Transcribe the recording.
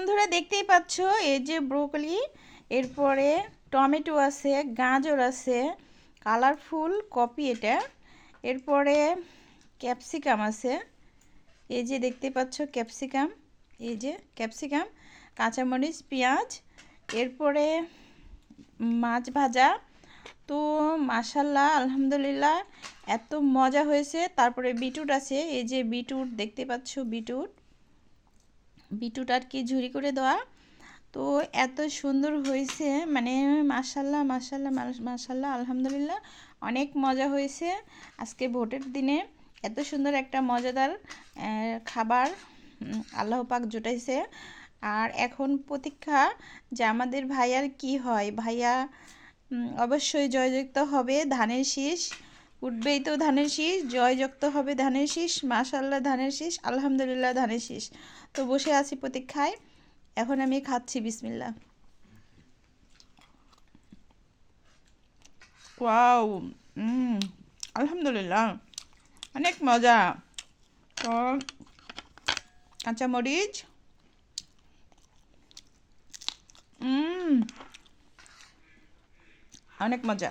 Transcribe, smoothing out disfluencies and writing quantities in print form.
বন্ধুরা দেখতেই পাচ্ছ এই যে ব্রোকলি, এরপরে টমেটো আছে, গাজর আছে, কালারফুল কপি এটা, এরপরে ক্যাপসিকাম আছে, এই যে দেখতে পাচ্ছ ক্যাপসিকাম, এই যে ক্যাপসিকাম, কাঁচামরিচ, পেঁয়াজ, এরপরে মাছ ভাজা। তো মাশাল্লাহ আলহামদুলিল্লাহ এত মজা হয়েছে। তারপরে বিটরুট আছে, এই যে বিটরুট দেখতে পাচ্ছ, বিটরুট আর কি ঝুরি করে দেওয়া। তো এত সুন্দর হয়েছে, মানে মাশাল্লাহ মাশাল্লাহ মাশাল্লাহ আলহামদুলিল্লাহ অনেক মজা হয়েছে। আজকে ভোটের দিনে এত সুন্দর একটা মজাদার খাবার আল্লাহ পাক জুটাইছে। আর এখন প্রতীক্ষা যে আমাদের ভাইয়ার কি হয়। ভাইয়া অবশ্যই জয়যুক্ত হবে, ধানের শীষ উঠবেই তো, ধানের শীষ জয়যুক্ত হবে, ধানের শীষ মাশাল্লাহ, ধানের শীষ আলহামদুলিল্লাহ, ধানের শীষ। তো বসে আছি প্রতীক্ষায়, এখন আমি খাচ্ছি বিসমিল্লাহ। ওয়াও, আলহামদুলিল্লাহ অনেক মজা। তো কাঁচামরিচ, অনেক মজা।